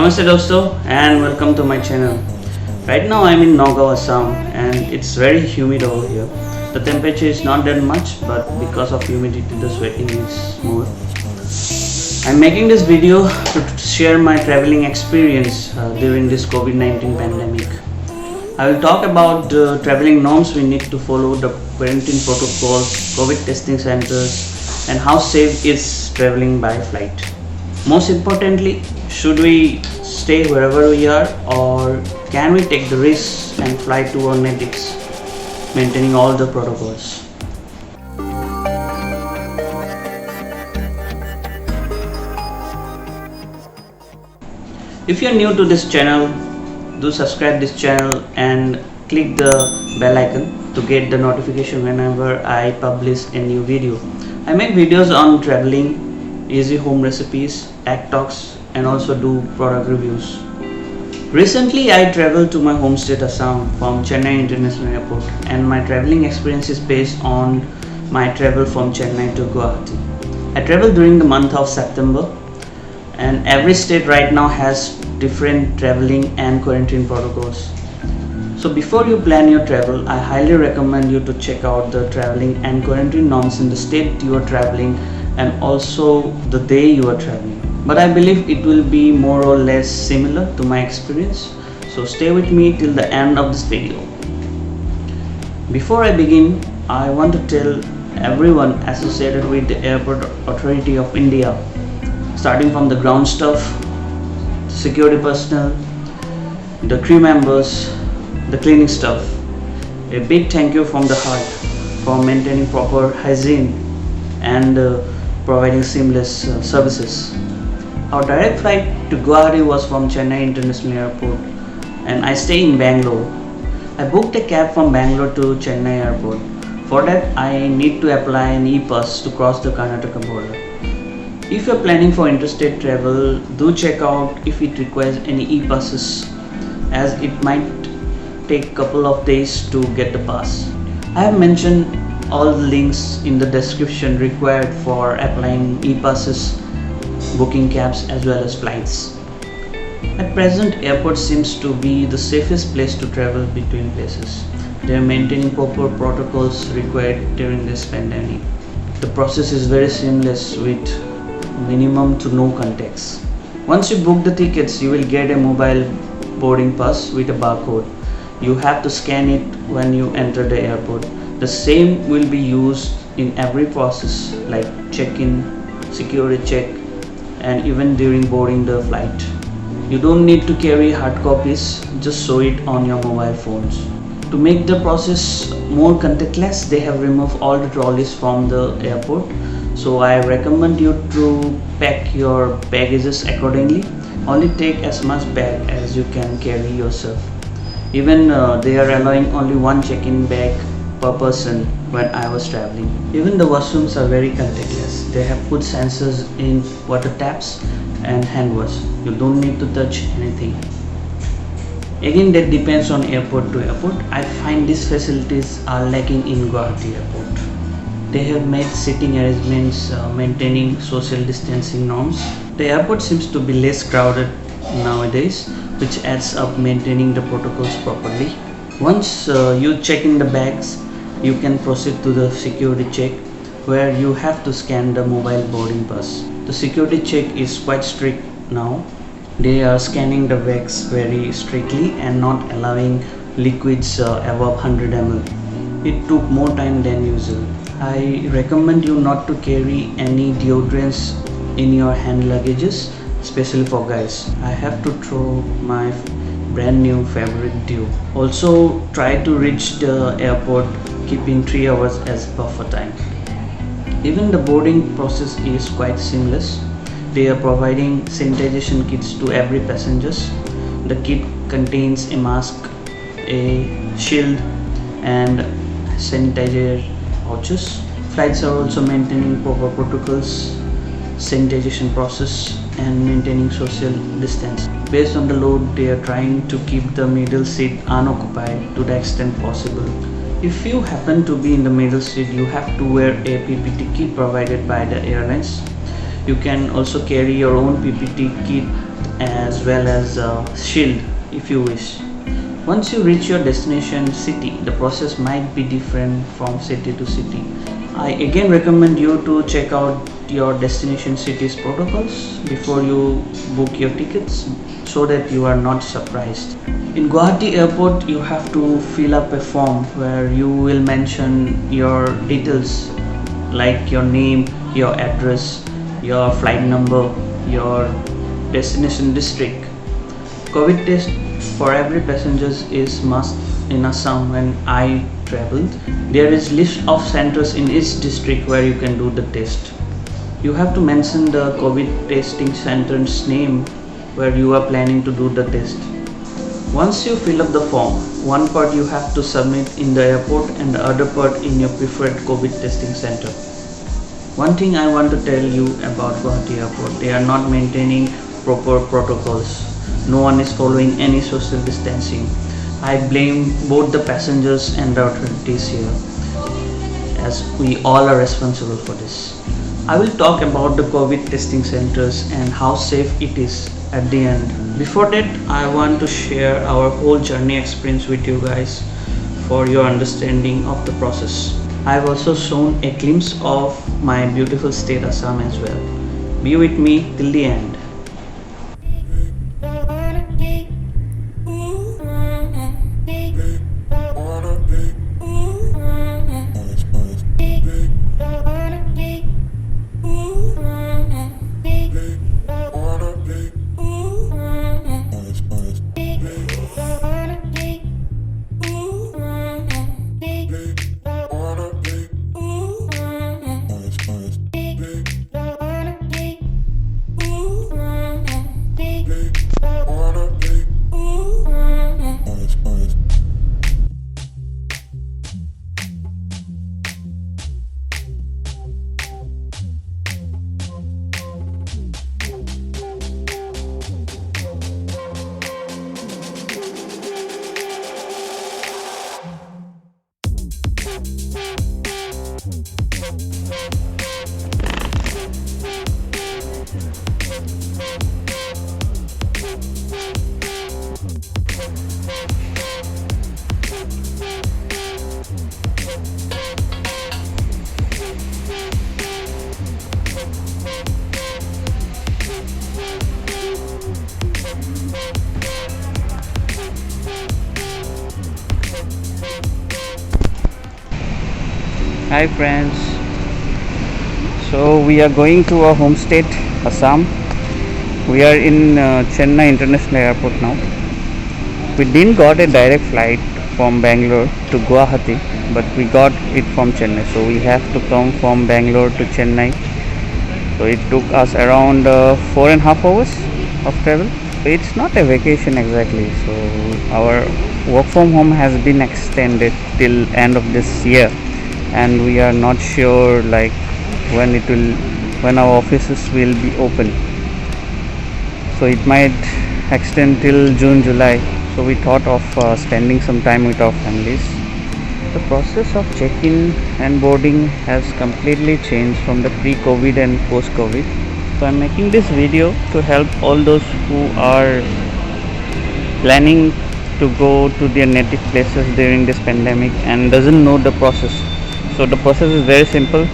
Namaste dosto and welcome to my channel. Right now I'm in Nagaon, Assam and it's very humid over here. The temperature is not that much, but because of humidity the sweating is more. I'm making this video to share my traveling experience during this COVID-19 pandemic. I will talk about the traveling norms we need to follow, the quarantine protocols, COVID testing centers, and how safe is traveling by flight. Most importantly, should we stay wherever we are or can we take the risk and fly to our natives, maintaining all the protocols? If you are new to this channel, do subscribe this channel and click the bell icon to get the notification whenever I publish a new video. I make videos on traveling, easy home recipes, tech talks, and also do product reviews. Recently I traveled to my home state Assam from Chennai International Airport, and my traveling experience is based on my travel from Chennai to Guwahati. I traveled during the month of September, and every state right now has different traveling and quarantine protocols. So before you plan your travel, I highly recommend you to check out the traveling and quarantine norms in the state you are traveling and also the day you are traveling. But I believe it will be more or less similar to my experience. So stay with me till the end of this video. Before I begin, I want to tell everyone associated with the Airport Authority of India, starting from the ground staff, security personnel, the crew members, the cleaning staff, a big thank you from the heart for maintaining proper hygiene and providing seamless services. Our direct flight to Guwahati was from Chennai International Airport, and I stay in Bangalore. I booked a cab from Bangalore to Chennai Airport. For that, I need to apply an e-pass to cross the Karnataka border. If you are planning for interstate travel, do check out if it requires any e-passes, as it might take a couple of days to get the pass. I have mentioned all the links in the description required for applying e-passes, booking cabs as well as flights. At present, airport seems to be the safest place to travel between places. They are maintaining proper protocols required during this pandemic. The process is very seamless with minimum to no contacts. Once you book the tickets, you will get a mobile boarding pass with a barcode. You have to scan it when you enter the airport. The same will be used in every process like check-in, security check, and even during boarding the flight. You don't need to carry hard copies, just show it on your mobile phones. To make the process more contactless, they have removed all the trolleys from the airport. So I recommend you to pack your baggages accordingly. Only take as much bag as you can carry yourself. Even they are allowing only one check-in bag per person when I was traveling. Even the washrooms are very contactless. They have put sensors in water taps and hand wash. You don't need to touch anything. Again, that depends on airport to airport. I find these facilities are lacking in Guwahati Airport. They have made sitting arrangements, maintaining social distancing norms. The airport seems to be less crowded nowadays, which adds up maintaining the protocols properly. Once you check in the bags, you can proceed to the security check, where you have to scan the mobile boarding pass. The security check is quite strict now. They are scanning the bags very strictly and not allowing liquids above 100 ml. It took more time than usual. I recommend you not to carry any deodorants in your hand luggages, especially for guys. I have to throw my brand new favorite deo. Also, try to reach the airport keeping 3 hours as buffer time. Even the boarding process is quite seamless. They are providing sanitization kits to every passengers. The kit contains a mask, a shield, and sanitizer pouches. Flights are also maintaining proper protocols, sanitization process, and maintaining social distance. Based on the load, they are trying to keep the middle seat unoccupied to the extent possible. If you happen to be in the middle seat, you have to wear a PPT kit provided by the airlines. You can also carry your own PPT kit as well as a shield if you wish. Once you reach your destination city, the process might be different from city to city. I again recommend you to check out your destination city's protocols before you book your tickets so that you are not surprised. In Guwahati airport, you have to fill up a form where you will mention your details like your name, your address, your flight number, your destination district. COVID test for every passengers is must in Assam when I traveled. There is list of centers in each district where you can do the test. You have to mention the COVID testing center's name where you are planning to do the test. Once you fill up the form, one part you have to submit in the airport and the other part in your preferred COVID testing center. One thing I want to tell you about Guwahati Airport, they are not maintaining proper protocols. No one is following any social distancing. I blame both the passengers and the authorities here, as we all are responsible for this. I will talk about the COVID testing centers and how safe it is at the end. Before that, I want to share our whole journey experience with you guys for your understanding of the process. I've also shown a glimpse of my beautiful state Assam as well. Be with me till the end. Hi friends, so we are going to our home state Assam. We are in Chennai International Airport now. We didn't got a direct flight from Bangalore to Guwahati, but we got it from Chennai, so we have to come from Bangalore to Chennai. So it took us around 4.5 hours of travel. It's not a vacation exactly, so our work from home has been extended till end of this year, and we are not sure like when our offices will be open, so it might extend till June, July. So we thought of spending some time with our families. The process of check-in and boarding has completely changed from the pre-COVID and post-COVID. So I'm making this video to help all those who are planning to go to their native places during this pandemic and doesn't know the process. So the process is very simple.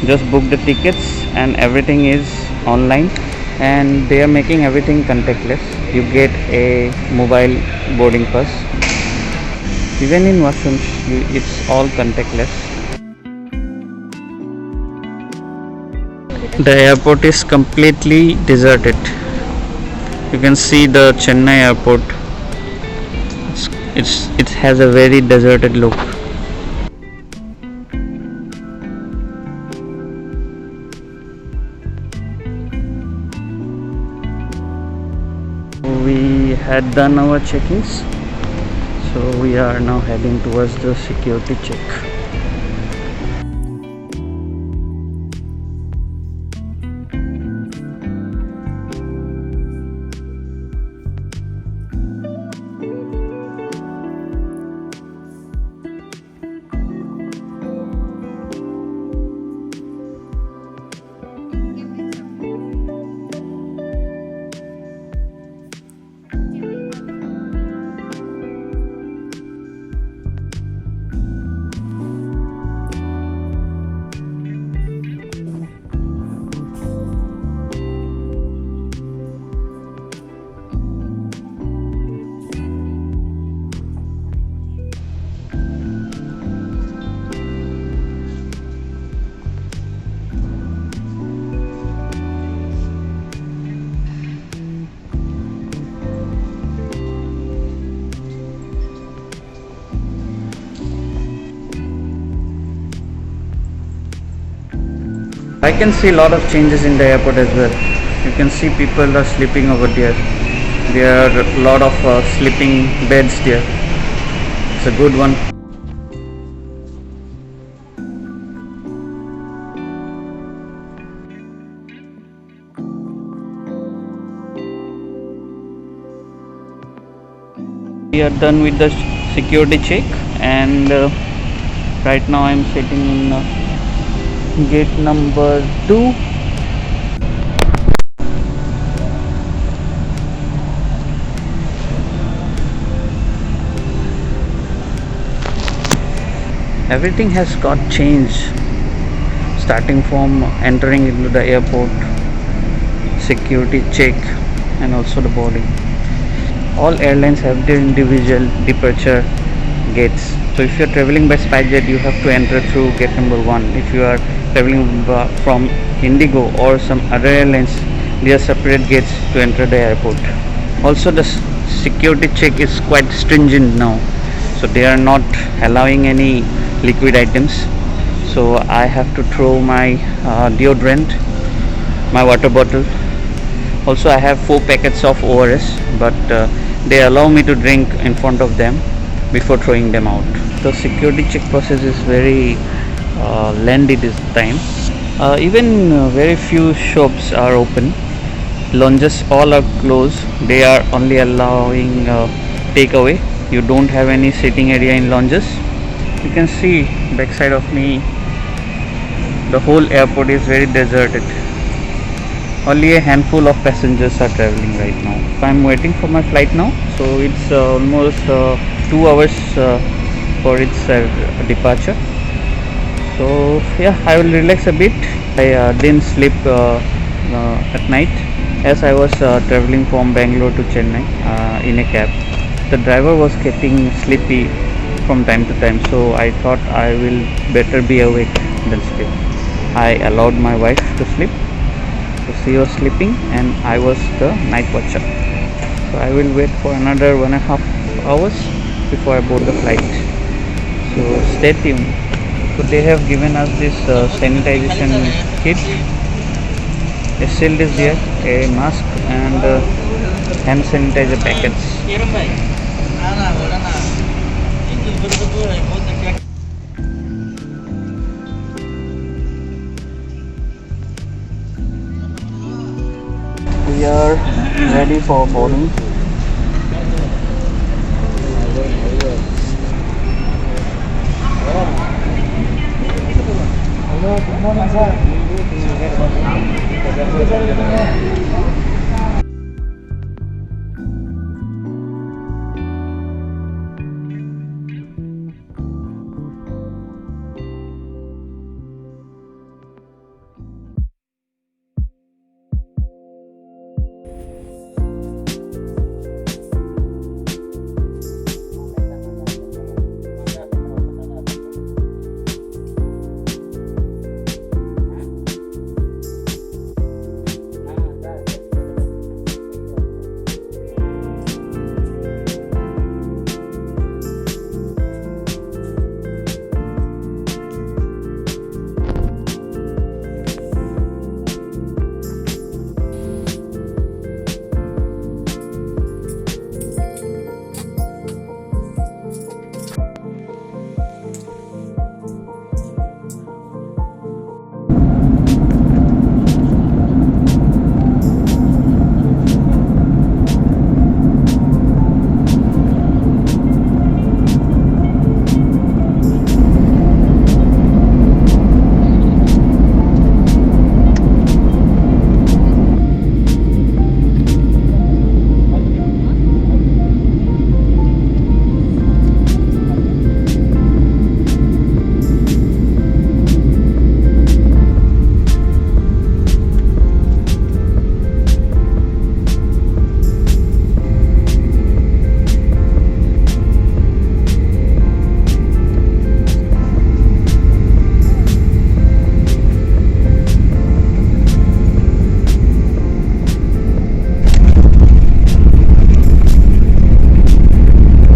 Just book the tickets and everything is online, and they are making everything contactless. You get a mobile boarding pass. Even in washrooms, it's all contactless. The airport is completely deserted. You can see the Chennai airport. It has a very deserted look. We had done our check-ins, so we are now heading towards the security check. I can see a lot of changes in the airport as well. You can see people are sleeping over there. There are a lot of sleeping beds there. It's a good one. We are done with the security check, and right now I am sitting in gate number 2. Everything has got changed, starting from entering into the airport, security check, and also the boarding. All airlines have their individual departure gates. So if you are traveling by SpiceJet, you have to enter through gate number 1. If you are traveling from Indigo or some other airlines, there are separate gates to enter the airport. Also, the security check is quite stringent now, so they are not allowing any liquid items. So I have to throw my deodorant, my water bottle. Also, I have 4 packets of ORS, but they allow me to drink in front of them before throwing them out. The security check process is very lengthy this time. Even very few shops are open. Lounges all are closed. They are only allowing takeaway. You don't have any sitting area in lounges. You can see backside of me, the whole airport is very deserted. Only a handful of passengers are traveling right now. I'm waiting for my flight now, so it's almost 2 hours for its departure. So yeah, I will relax a bit. I didn't sleep at night, as I was traveling from Bangalore to Chennai in a cab. The driver was getting sleepy from time to time, so I thought I will better be awake than sleep. I allowed my wife to sleep. So she was sleeping and I was the night watcher. So I will wait for another 1.5 hours before I board the flight. So stay tuned. So they have given us this sanitization kit. A shield is there, a mask, and hand sanitizer packets. We are ready for boarding.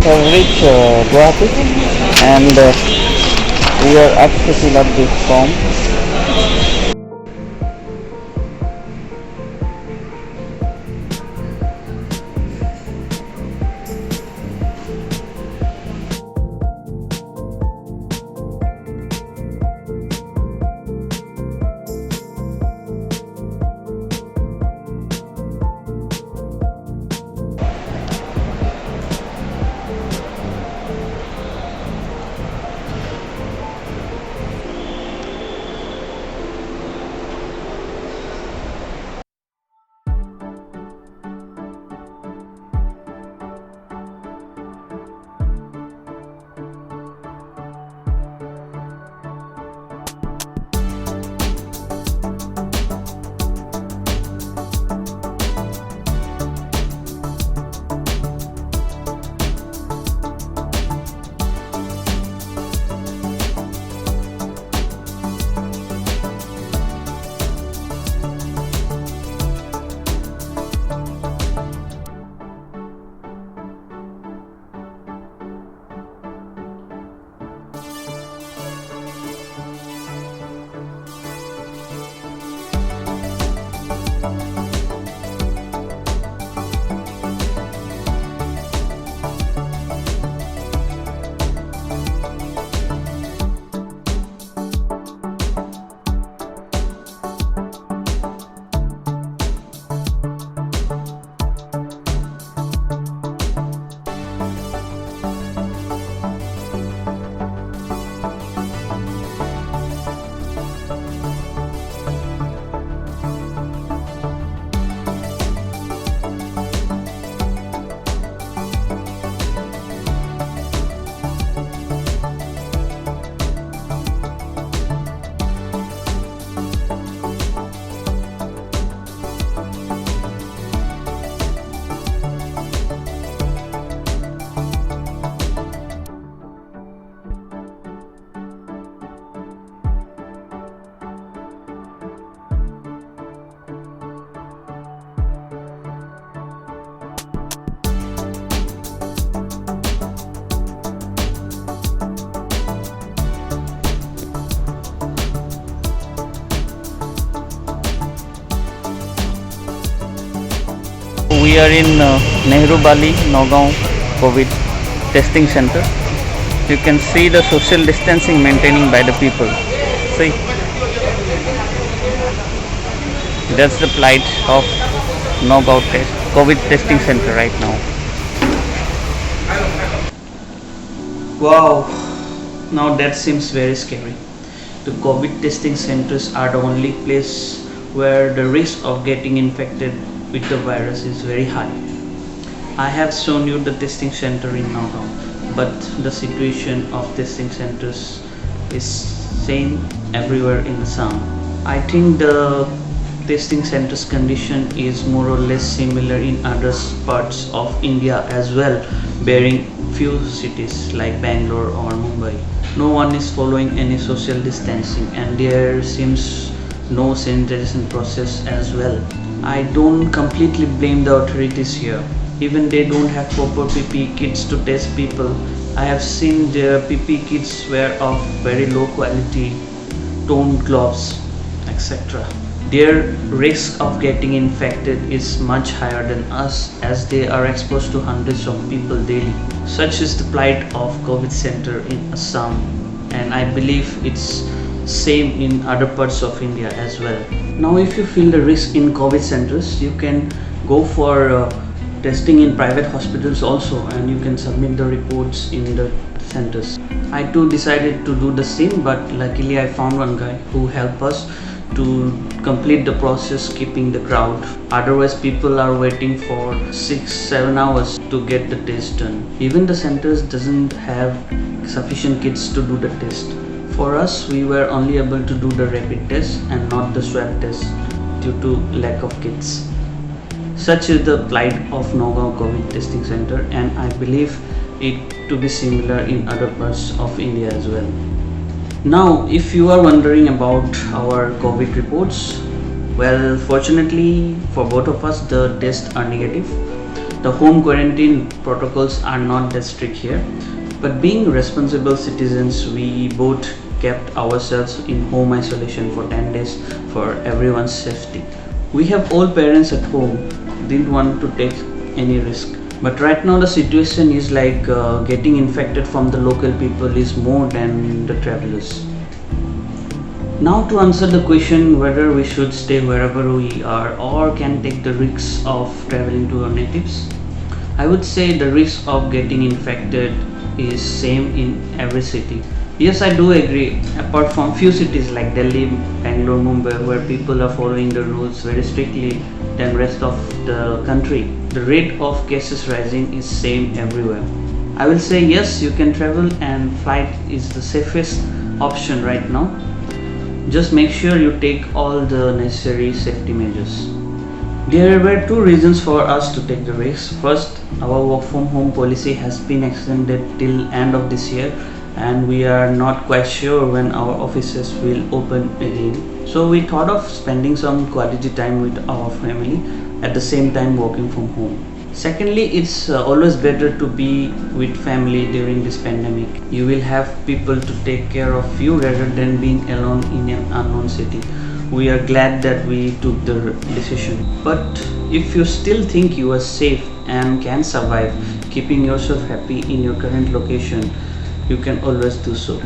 Have reached Guwahati, and we are asked to fill up this form. we are in Nehru, Bali, Nagaon COVID testing center. You can see the social distancing maintaining by the people. See, that's the plight of Nagaon COVID testing center right now. Wow, now that seems very scary. The COVID testing centers are the only place where the risk of getting infected with the virus is very high. I have shown you the testing center in Nagaon, but the situation of testing centers is same everywhere in Assam. I think the testing centers condition is more or less similar in other parts of India as well, barring few cities like Bangalore or Mumbai. No one is following any social distancing and there seems no sanitization process as well. I don't completely blame the authorities here. Even they don't have proper PPE kits to test people. I have seen their PPE kits were of very low quality, toned gloves, etc. Their risk of getting infected is much higher than us as they are exposed to hundreds of people daily. Such is the plight of COVID center in Assam, and I believe it's same in other parts of India as well. Now if you feel the risk in COVID centers, you can go for testing in private hospitals also, and you can submit the reports in the centers. I too decided to do the same, but luckily I found one guy who helped us to complete the process keeping the crowd. Otherwise people are waiting for 6-7 hours to get the test done. Even the centers doesn't have sufficient kits to do the test. For us, we were only able to do the rapid test and not the swab test due to lack of kits. Such is the plight of Nagaon COVID testing center, and I believe it to be similar in other parts of India as well. Now, if you are wondering about our COVID reports, well, fortunately for both of us, the tests are negative. The home quarantine protocols are not that strict here, but being responsible citizens, we both kept ourselves in home isolation for 10 days for everyone's safety. We have all parents at home, didn't want to take any risk. But right now the situation is like getting infected from the local people is more than the travelers. Now to answer the question whether we should stay wherever we are or can take the risks of traveling to our natives, I would say the risk of getting infected is same in every city. Yes, I do agree, apart from few cities like Delhi, Bangalore, Mumbai, where people are following the rules very strictly than rest of the country, the rate of cases rising is same everywhere. I will say yes, you can travel and flight is the safest option right now. Just make sure you take all the necessary safety measures. There were two reasons for us to take the risk. First, our work from home policy has been extended till end of this year, and we are not quite sure when our offices will open again. So we thought of spending some quality time with our family at the same time working from home. Secondly, it's always better to be with family during this pandemic. You will have people to take care of you rather than being alone in an unknown city. We are glad that we took the decision. But if you still think you are safe and can survive keeping yourself happy in your current location, you can always do so.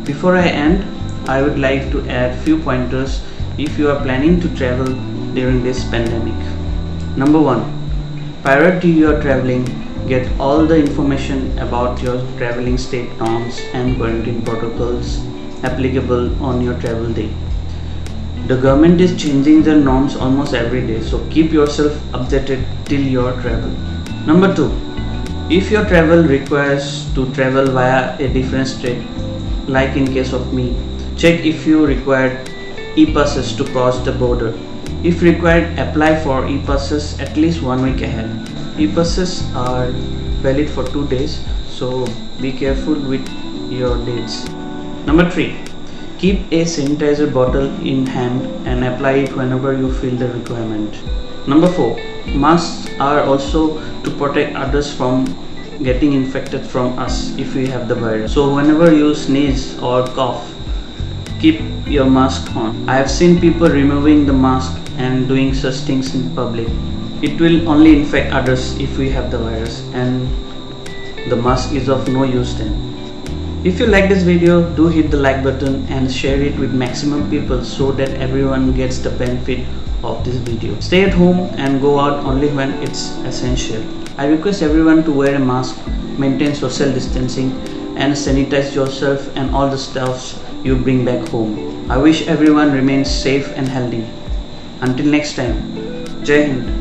Before I end, I would like to add few pointers if you are planning to travel during this pandemic. Number 1. Prior to your traveling, get all the information about your traveling state norms and quarantine protocols applicable on your travel day. The government is changing their norms almost every day, so keep yourself updated till your travel. Number 2. If your travel requires to travel via a different state, like in case of me, check if you require e-passes to cross the border. If required, apply for e-passes at least 1 week ahead. E-passes are valid for 2 days, so be careful with your dates. Number 3. Keep a sanitizer bottle in hand and apply it whenever you feel the requirement. Number 4. Masks are also to protect others from getting infected from us if we have the virus. So whenever you sneeze or cough, keep your mask on. I have seen people removing the mask and doing such things in public. It will only infect others if we have the virus, and the mask is of no use then. If you like this video, do hit the like button and share it with maximum people so that everyone gets the benefit of this video. Stay at home and go out only when it's essential. I request everyone to wear a mask, maintain social distancing, and sanitize yourself and all the stuffs you bring back home. I wish everyone remains safe and healthy. Until next time, Jai Hind.